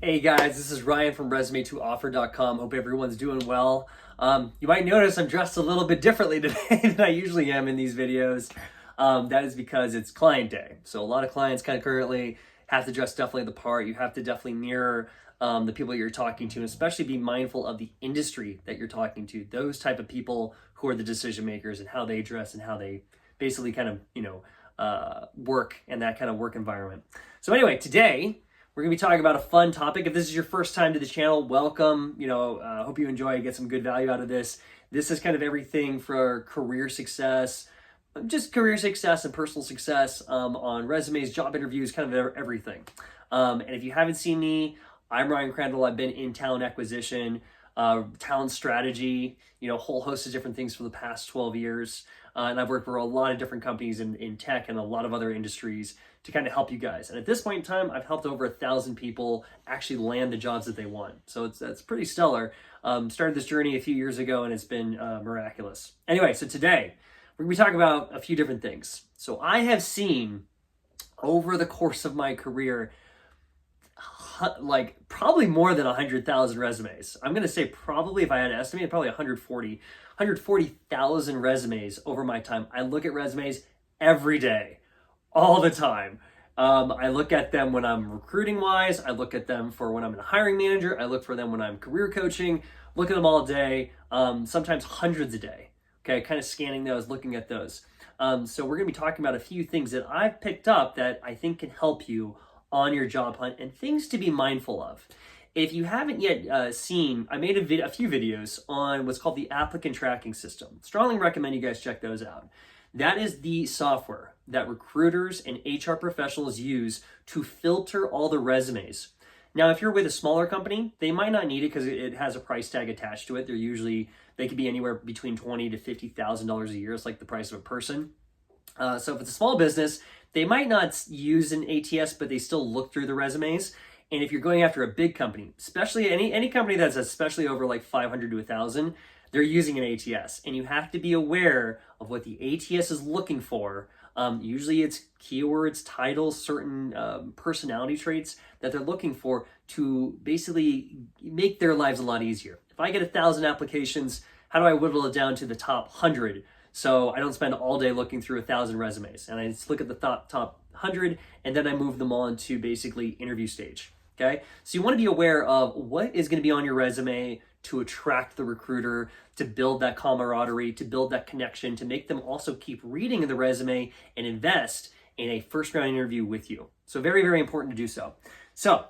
Hey guys, this is Ryan from resume2offer.com. Hope everyone's doing well. You might notice I'm dressed a little bit differently today than I usually am in these videos. That is because it's client day. So a lot of clients kind of currently have to dress definitely the part. You have to definitely mirror the people you're talking to, and especially be mindful of the industry that you're talking to. Those type of people who are the decision makers and how they dress and how they basically kind of, work in that kind of work environment. So anyway, today, we're going to be talking about a fun topic. If this is your first time to the channel, welcome. Hope you enjoy, get some good value out of this. This is kind of everything for career success, just career success and personal success on resumes, job interviews, kind of everything. And if you haven't seen me, I'm Ryan Crandall. I've been in talent acquisition, talent strategy, a whole host of different things for the past 12 years. And I've worked for a lot of different companies in tech and a lot of other industries to kind of help you guys. And at this point in time, I've helped over 1,000 people actually land the jobs that they want. So that's pretty stellar. Started this journey a few years ago and it's been miraculous. Anyway, so today we're going to be talking about a few different things. So I have seen over the course of my career, like probably more than 100,000 resumes. I'm going to say probably, if I had to estimate, probably 140,000 resumes over my time. I look at resumes every day, all the time. I look at them when I'm recruiting wise. I look at them for when I'm a hiring manager. I look for them when I'm career coaching. Look at them all day, sometimes hundreds a day. Okay, kind of scanning those, looking at those. So we're going to be talking about a few things that I've picked up that I think can help you on your job hunt and things to be mindful of. If you haven't yet seen, I made a few videos on what's called the applicant tracking system. Strongly recommend you guys check those out. That is the software that recruiters and HR professionals use to filter all the resumes. Now, if you're with a smaller company, they might not need it because it has a price tag attached to it. They could be anywhere between $20,000 to $50,000 a year. It's like the price of a person. So if it's a small business, they might not use an ATS, but they still look through the resumes. And if you're going after a big company, especially any company that's especially over like 500 to 1,000, they're using an ATS. And you have to be aware of what the ATS is looking for. Usually it's keywords, titles, certain personality traits that they're looking for to basically make their lives a lot easier. If I get 1,000 applications, how do I whittle it down to the top 100? So I don't spend all day looking through 1,000 resumes, and I just look at the top 100, and then I move them on to basically interview stage. Okay, so you want to be aware of what is going to be on your resume to attract the recruiter, to build that camaraderie, to build that connection, to make them also keep reading the resume and invest in a first round interview with you. So very, very important to do so. So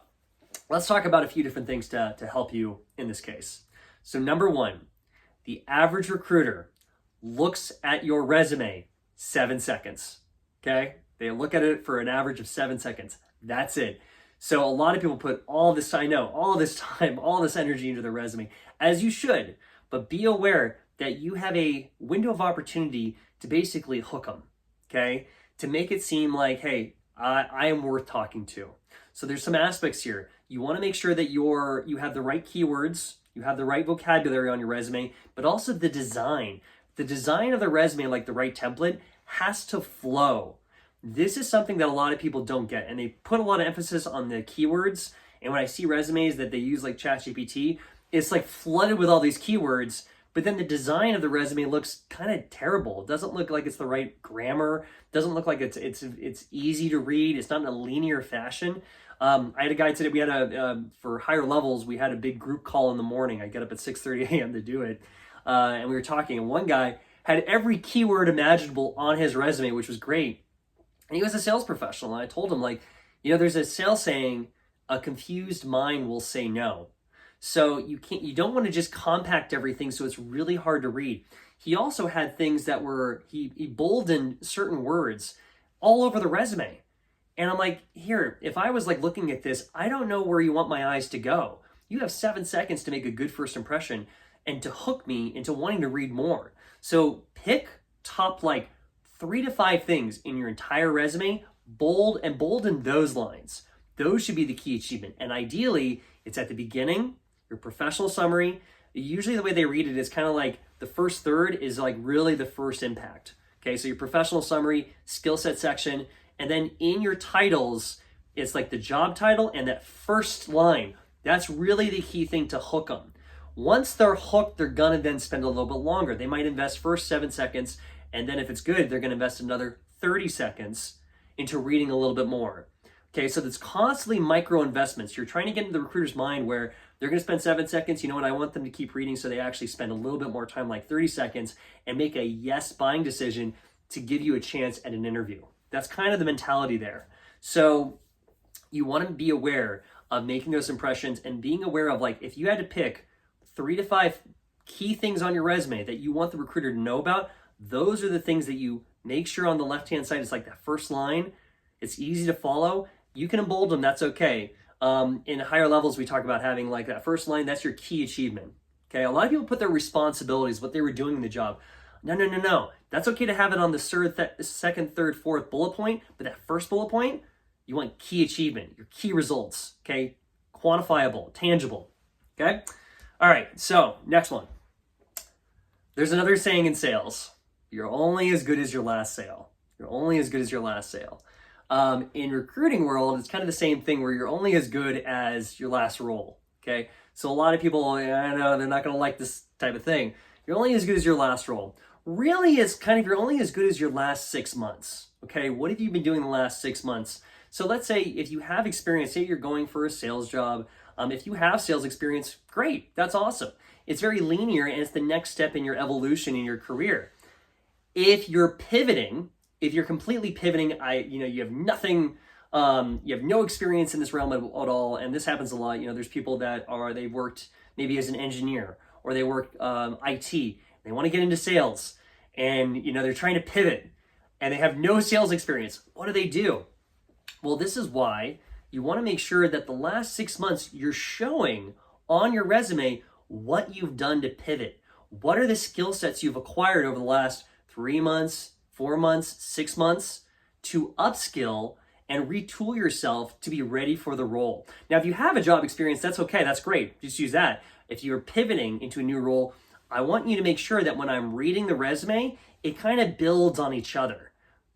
let's talk about a few different things to help you in this case. So number one, the average recruiter looks at your resume 7 seconds. Okay, they look at it for an average of 7 seconds. That's it. So a lot of people put all this time, all this energy into their resume, as you should, but be aware that you have a window of opportunity to basically hook them, okay? To make it seem like, hey, I am worth talking to. So there's some aspects here. You want to make sure that you have the right keywords, you have the right vocabulary on your resume, but also the design. The design of the resume, like the right template, has to flow. This is something that a lot of people don't get, and they put a lot of emphasis on the keywords. And when I see resumes that they use like ChatGPT, it's like flooded with all these keywords, but then the design of the resume looks kind of terrible. It doesn't look like it's the right grammar. It doesn't look like it's easy to read. It's not in a linear fashion. I had a guy today, we had for higher levels, we had a big group call in the morning. I get up at 6:30 a.m. to do it. And we were talking, and one guy had every keyword imaginable on his resume, which was great. And he was a sales professional. And I told him, there's a sales saying, a confused mind will say no. So you don't want to just compact everything so it's really hard to read. He also had things that he boldened certain words all over the resume. And I'm like, here, if I was looking at this, I don't know where you want my eyes to go. You have 7 seconds to make a good first impression and to hook me into wanting to read more. So pick top 3 to 5 things in your entire resume, bolden those lines. Those should be the key achievement. And ideally, it's at the beginning, your professional summary. Usually the way they read it is kind of like the first third is really the first impact. Okay, so your professional summary, skill set section, and then in your titles, It's like the job title and that first line. That's really the key thing to hook them. Once they're hooked, they're gonna then spend a little bit longer. They might invest first 7 seconds, and then if it's good, they're gonna invest another 30 seconds into reading a little bit more. Okay, so it's constantly micro investments. You're trying to get into the recruiter's mind where they're gonna spend 7 seconds. You know what? I want them to keep reading so they actually spend a little bit more time, like 30 seconds, and make a yes buying decision to give you a chance at an interview. That's kind of the mentality there. So you want to be aware of making those impressions and being aware of, like, if you had to pick 3 to 5 key things on your resume that you want the recruiter to know about, those are the things that you make sure on the left-hand side. It's like that first line. It's easy to follow. You can bold them. That's okay. In higher levels, we talk about having like that first line. That's your key achievement. Okay. A lot of people put their responsibilities, what they were doing in the job. No. That's okay to have it on the second, third, fourth bullet point. But that first bullet point, you want key achievement, your key results. Okay. Quantifiable, tangible. Okay. All right. So next one. There's another saying in sales. You're only as good as your last sale. You're only as good as your last sale. In recruiting world, it's kind of the same thing where you're only as good as your last role. Okay. So a lot of people, I know they're not going to like this type of thing. You're only as good as your last role. Really, it's kind of, you're only as good as your last 6 months. Okay. What have you been doing the last 6 months? So let's say if you have experience, say you're going for a sales job. If you have sales experience, great. That's awesome. It's very linear and it's the next step in your evolution in your career. If you're pivoting, if you're completely pivoting, you have nothing, you have no experience in this realm at all, and this happens a lot. There's people that they've worked maybe as an engineer or they work IT. They want to get into sales, and they're trying to pivot, and they have no sales experience. What do? Well, this is why you want to make sure that the last 6 months you're showing on your resume what you've done to pivot. What are the skill sets you've acquired over the last 3 months, 4 months, 6 months to upskill and retool yourself to be ready for the role? Now, if you have a job experience, that's okay. That's great. Just use that. If you're pivoting into a new role, I want you to make sure that when I'm reading the resume, it kind of builds on each other.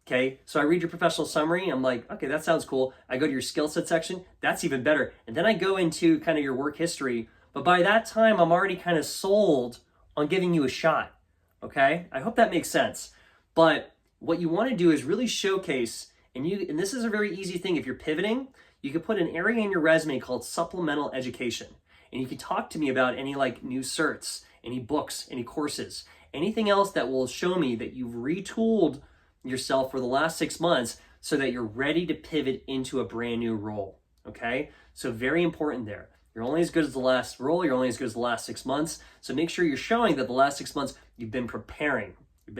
Okay, so I read your professional summary. I'm like, okay, that sounds cool. I go to your skill set section. That's even better. And then I go into kind of your work history. But by that time, I'm already kind of sold on giving you a shot. Okay, I hope that makes sense. But what you want to do is really showcase, and this is a very easy thing. If you're pivoting, you can put an area in your resume called supplemental education. And you can talk to me about any like new certs, any books, any courses, anything else that will show me that you've retooled yourself for the last 6 months so that you're ready to pivot into a brand new role. Okay, so very important there. You're only as good as the last role. You're only as good as the last 6 months. So make sure you're showing that the last 6 months you've been preparing. We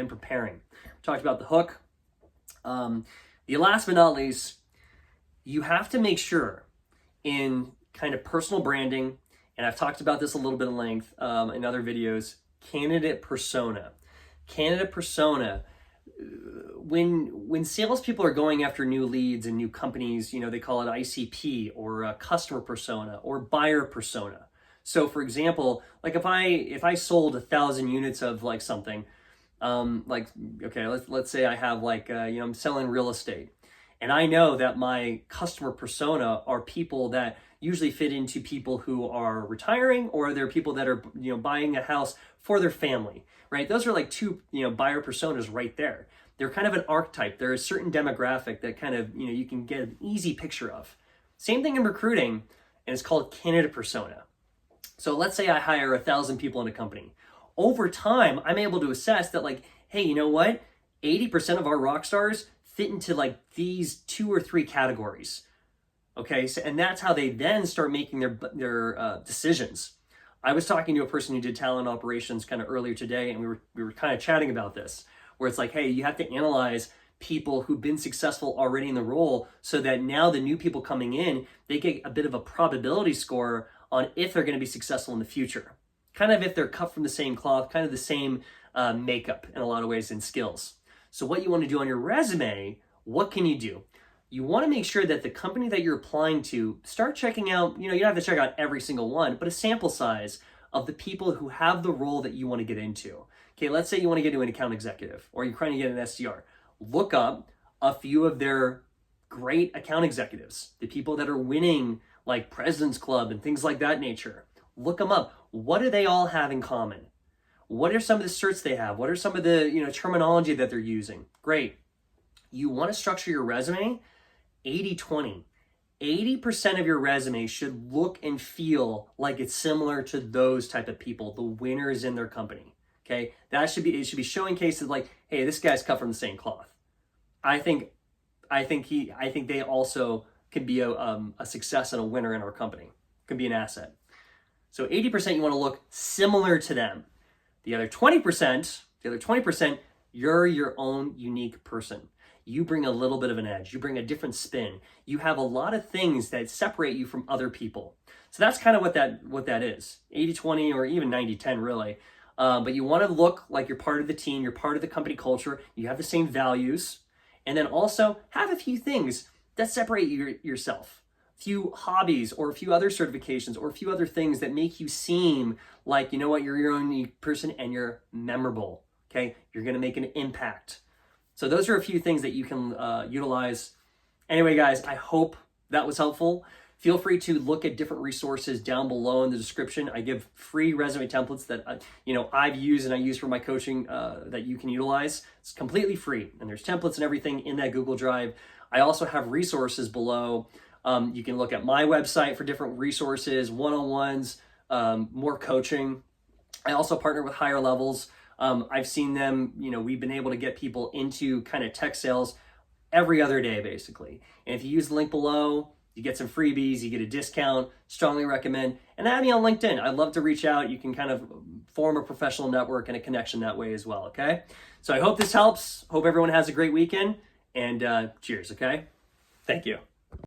talked about the hook. The last but not least, you have to make sure in kind of personal branding, and I've talked about this a little bit at length in other videos, candidate persona. Candidate persona. When salespeople are going after new leads and new companies, they call it ICP or a customer persona or buyer persona. So for example, like if I sold 1,000 units of like something, let's say I have I'm selling real estate, and I know that my customer persona are people that usually fit into people who are retiring, or they're people that are buying a house for their family, right? Those are like two buyer personas right there. They're kind of an archetype. They're a certain demographic that kind of you can get an easy picture of. Same thing in recruiting, and it's called candidate persona. So let's say I hire 1,000 people in a company. Over time, I'm able to assess that, like, hey, you know what? 80% of our rock stars fit into like these 2 or 3 categories. Okay, so, and that's how they then start making their decisions. I was talking to a person who did talent operations kind of earlier today, and we were kind of chatting about this, where it's like, hey, you have to analyze people who've been successful already in the role, so that now the new people coming in, they get a bit of a probability score on if they're going to be successful in the future. Kind of if they're cut from the same cloth, kind of the same makeup in a lot of ways and skills. So what you want to do on your resume, what can you do? You want to make sure that the company that you're applying to, start checking out, you don't have to check out every single one, but a sample size of the people who have the role that you want to get into. Okay, let's say you want to get into an account executive, or you're trying to get an SDR. Look up a few of their great account executives, the people that are winning like President's Club and things like that nature. Look them up. What do they all have in common? What are some of the certs they have? What are some of the terminology that they're using? Great. You want to structure your resume 80-20. 80% of your resume should look and feel like it's similar to those type of people, the winners in their company. Okay, it should be showing cases like, hey, this guy's cut from the same cloth. I think they also can be a success and a winner in our company. Can be an asset. So 80% you want to look similar to them. The other 20%, you're your own unique person. You bring a little bit of an edge. You bring a different spin. You have a lot of things that separate you from other people. So that's kind of what that is. 80-20 or even 90-10 really. But you want to look like you're part of the team. You're part of the company culture. You have the same values. And then also have a few things that separate yourself. A few hobbies or a few other certifications or a few other things that make you seem like, you know what, you're your own unique person and you're memorable. Okay, you're going to make an impact. So those are a few things that you can utilize. Anyway, guys, I hope that was helpful. Feel free to look at different resources down below in the description. I give free resume templates that I've used and I use for my coaching that you can utilize. It's completely free, and there's templates and everything in that Google Drive. I also have resources below. You can look at my website for different resources, one-on-ones, more coaching. I also partner with higher levels. I've seen them, we've been able to get people into kind of tech sales every other day, basically. And if you use the link below, you get some freebies, you get a discount, strongly recommend. And add me on LinkedIn. I'd love to reach out. You can kind of form a professional network and a connection that way as well, okay? So I hope this helps. Hope everyone has a great weekend, and cheers, okay? Thank you.